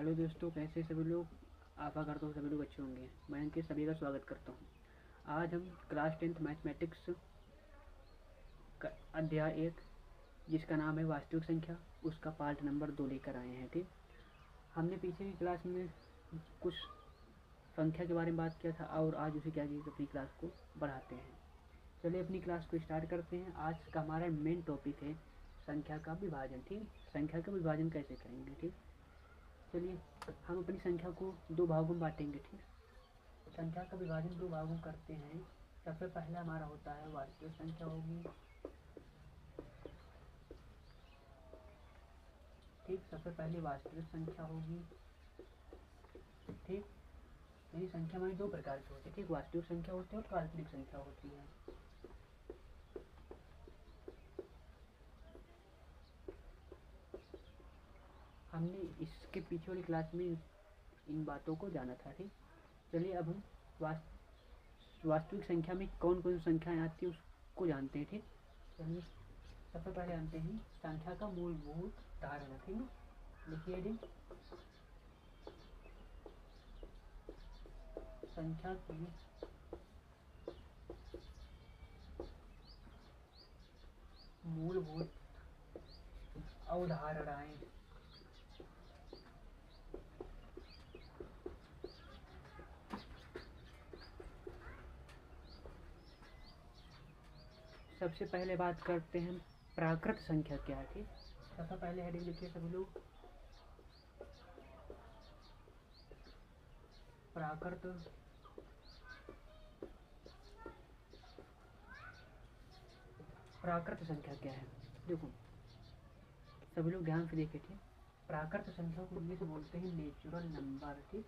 Hello दोस्तों, कैसे सभी लोग। आशा करता हूँ सभी लोग अच्छे होंगे। मैं अंकित सभी का स्वागत करता हूँ। आज हम क्लास 10th मैथमेटिक्स का अध्याय 1, जिसका नाम है वास्तविक संख्या, उसका पार्ट नंबर 2 लेकर आए हैं। ठीक, हमने पीछे की क्लास में कुछ संख्या के बारे में बात किया था और आज उसे क्या किया, अपनी क्लास को बढ़ाते हैं। चलिए अपनी क्लास को स्टार्ट करते हैं। आज का हमारा मेन टॉपिक है संख्या का विभाजन। ठीक, संख्या का विभाजन कैसे करेंगे। ठीक, चलिए हम अपनी संख्या को दो भागों में बांटेंगे। ठीक, संख्या का विभाजन दो भागों करते हैं। सबसे पहला हमारा होता है वास्तविक संख्या होगी। ठीक, सबसे पहले वास्तविक संख्या होगी। ठीक, यानी संख्या हमारी दो प्रकार की होती है। ठीक, वास्तविक संख्या होती है और काल्पनिक संख्या होती है। हमने इसके पीछे वाली क्लास में इन बातों को जाना था। ठीक, चलिए अब हम वास्तविक संख्या में कौन कौन सी संख्याएं आती है उसको जानते हैं। ठीक, चलिए सबसे पहले जानते हैं संख्या का मूलभूत धारणा। ठीक है, लिखिए डी संख्या की मूलभूत अवधारणाएं। सबसे पहले बात करते हैं प्राकृत संख्या क्या है। ठीक, सबसे पहले हेडिंग लिखिए सभी लोग, प्राकृत प्राकृत संख्या क्या है। देखो सभी लोग ध्यान से देखे। ठीक, प्राकृत संख्या को इंग्लिश में बोलते हैं नेचुरल नंबर। ठीक,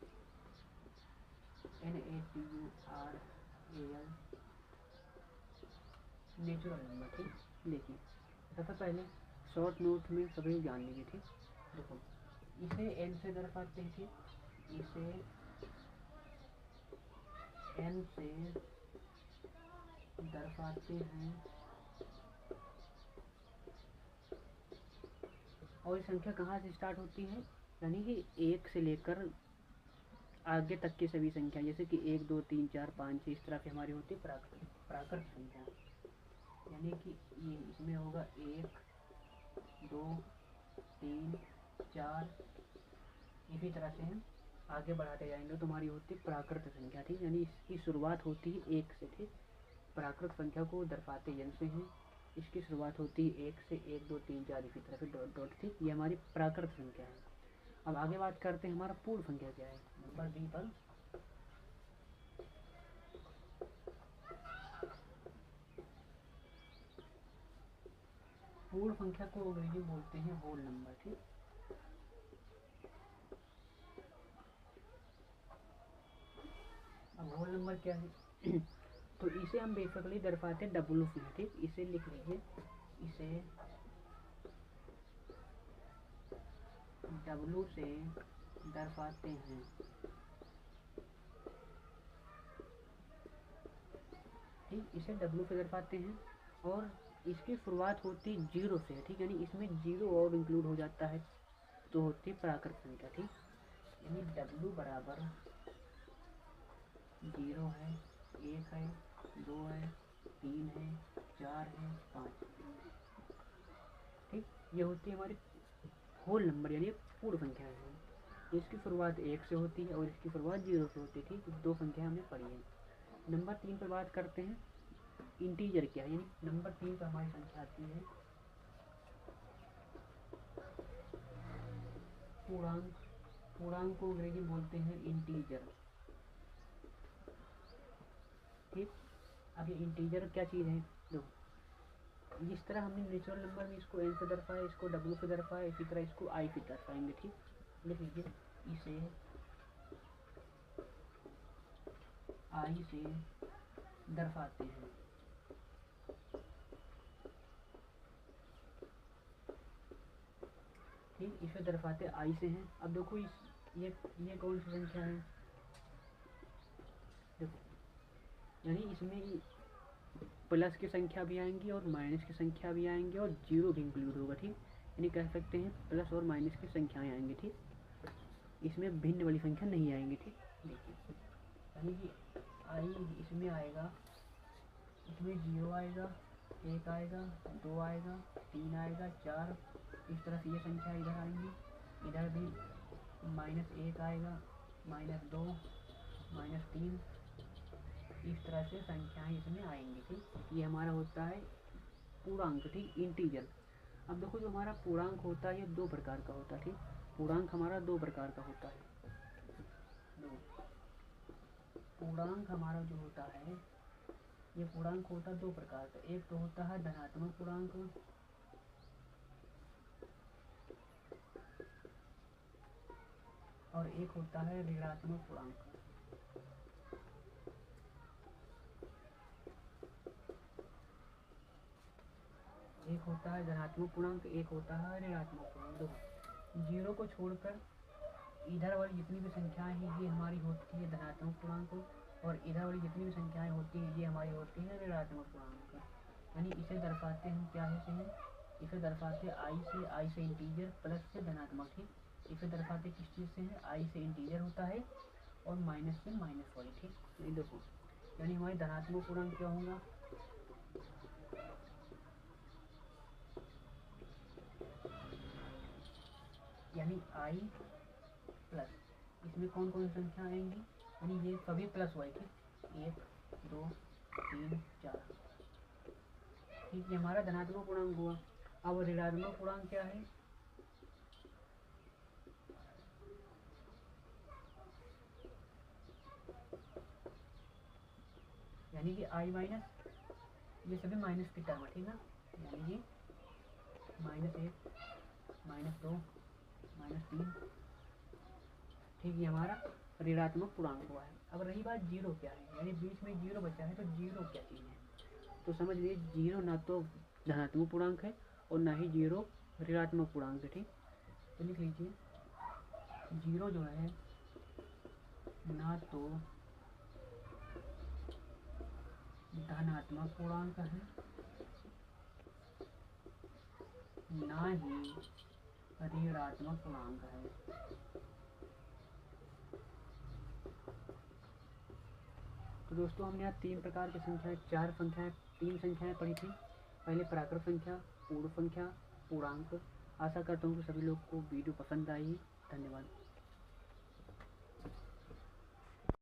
NATURAL, नेचुरल नंबर। ठीक, देखिए सबसे पहले शॉर्ट नोट में सभी लोग जान लीजिए। ठीक, देखो इसे n से दर्शाते हैं। ठीक, इसे n से दर्शाते हैं और ये संख्या कहाँ से स्टार्ट होती है, यानी कि 1 से लेकर आगे तक की सभी संख्या, जैसे कि 1 2 3 4 5 6 इस तरह की हमारी होती है प्राकृत संख्या। यानी कि ये इसमें होगा 1 2 3 4, इसी तरह से हम आगे बढ़ाते जाएंगे तो हमारी होती है प्राकृत संख्या। ठीक, यानी इसकी शुरुआत होती है 1 से। ठीक, प्राकृत संख्या को दर्शाते जन से हैं, इसकी शुरुआत होती है 1 से, 1 2 3 4 इसी तरह से डॉट डॉट। ठीक, ये हमारी प्राकृत संख्या है। अब आगे बात करते हैं हमारा पूर्ण संख्या क्या है, नंबर बी पर। पूर्ण संख्या को अंग्रेजी में बोलते हैं होल नंबर। ठीक, अब होल नंबर क्या है तो इसे हम बेसिकली दर्शाते हैं डब्लू से। ठीक, इसे लिख लीजिए, इसे डब्लू से दर्शाते हैं। ठीक, इसे डब्लू से दर्शाते हैं और इसकी शुरुआत होती है 0 से। ठीक, यानी इसमें 0 और इंक्लूड हो जाता है तो होती है प्राकृत संख्या। ठीक, यानी डब्लू बराबर 0 है, 1 है, 2 है, 3 है, 4 है, 5। ठीक, ये होती है हमारी होल नंबर यानी पूर्ण संख्या है। इसकी शुरुआत 1 से होती है और इसकी शुरुआत 0 से होती है। ठीक, दो संख्या हमने पढ़ी है। नंबर 3 पर बात करते हैं इंटीजर क्या है, यानी नंबर 3 पर हमारी संख्या आती है पूर्णांक। पूर्णांक को अंग्रेजी में बोलते हैं इंटीजर। ठीक, अब ये इंटीजर क्या चीज़ है, देखो जिस तरह हमने नेचुरल नंबर में इसको n से दर्शाया, इसको w से दर्शाया, इसी तरह इसको i से दर्शाएंगे। ठीक, लिख लीजिए, इसे i से दर्शाते हैं। ठीक, इसे दर्शाते i से हैं। अब देखो ये कौन सी संख्या है, देखो यानी इसमें प्लस की संख्या भी आएंगी और माइनस की संख्या भी आएंगी और 0 भी इंक्लूड होगा। ठीक, यानी कह सकते हैं प्लस और माइनस की संख्याएं आएंगी। ठीक, इसमें भिन्न वाली संख्या नहीं आएंगी। ठीक, देखिए यानी कि आई इसमें आएगा, इसमें 0 आएगा, 1 आएगा, 2 आएगा, 3 आएगा, 4, इस तरफ ये संख्या इधर आएंगी, इधर भी -1 आएगा, -2, -3, इस तरह से संख्याएं इसमें आएंगी। ठीक, ये हमारा होता है पूर्णांक। ठीक, इंटीजर। अब देखो जो हमारा पूर्णांक होता है ये दो प्रकार का होता है। ठीक, पूर्णांक हमारा दो प्रकार का होता है। पूर्णांक हमारा जो होता है ये पूर्णांक होता है दो प्रकार का। एक तो होता है धनात्मक पूर्णांक और एक होता है ऋणात्मक पूर्णांक। एक होता है धनात्मक पूर्णांक, एक होता है ऋणात्मक पूर्णांक। देखो 0 को छोड़कर इधर वाली जितनी भी संख्याएं हैं ये हमारी होती है धनात्मक पूर्णांक, और इधर वाली जितनी भी संख्याएं होती हैं ये हमारी होती है ऋणात्मक पूर्णांक। यानी इसे दर्शाते हम क्या है, इसे दर्शाते आई से इंटीजर प्लस से धनात्मक। ठीक, इसे दर्शाते किस चीज़ से है, आई से इंटीजर होता है और माइनस से माइनस वाली। ठीक, ये देखो यानी हमारी धनात्मक पूर्णांक क्या होगा, यानी आई प्लस इसमें कौन कौन सी संख्या आएंगी, यानी ये सभी प्लस हुआ है। ठीक, 1, 2, 3, 4। ठीक, ये हमारा धनात्मक पूर्णांक हुआ। अब ऋणात्मक पूर्णांक क्या है, यानी कि आई माइनस ये सभी माइनस की टर्म है। ठीक ना, यानी कि -1, -2, -3। ठीक, ये हमारा ऋणात्मक पूर्णांक हुआ है। अब रही बात जीरो क्या है, यानी बीच में जीरो बचा है, तो जीरो क्या चीज़ है, तो समझ लीजिए जीरो ना तो धनात्मक पूर्णांक है और ना ही जीरो ऋणात्मक पूर्णांक है। ठीक, तो लिख लीजिए जीरो जो है ना तो धनात्मक पूर्णांक है ना ही ऋणात्मक पूर्णांक है। तो दोस्तों हमने यहाँ तीन प्रकार की संख्याएं, तीन संख्याएं पढ़ी थी। पहले प्राकृत संख्या, पूर्ण संख्या, पूर्णांक। आशा करता हूँ कि सभी लोग को वीडियो पसंद आई। धन्यवाद।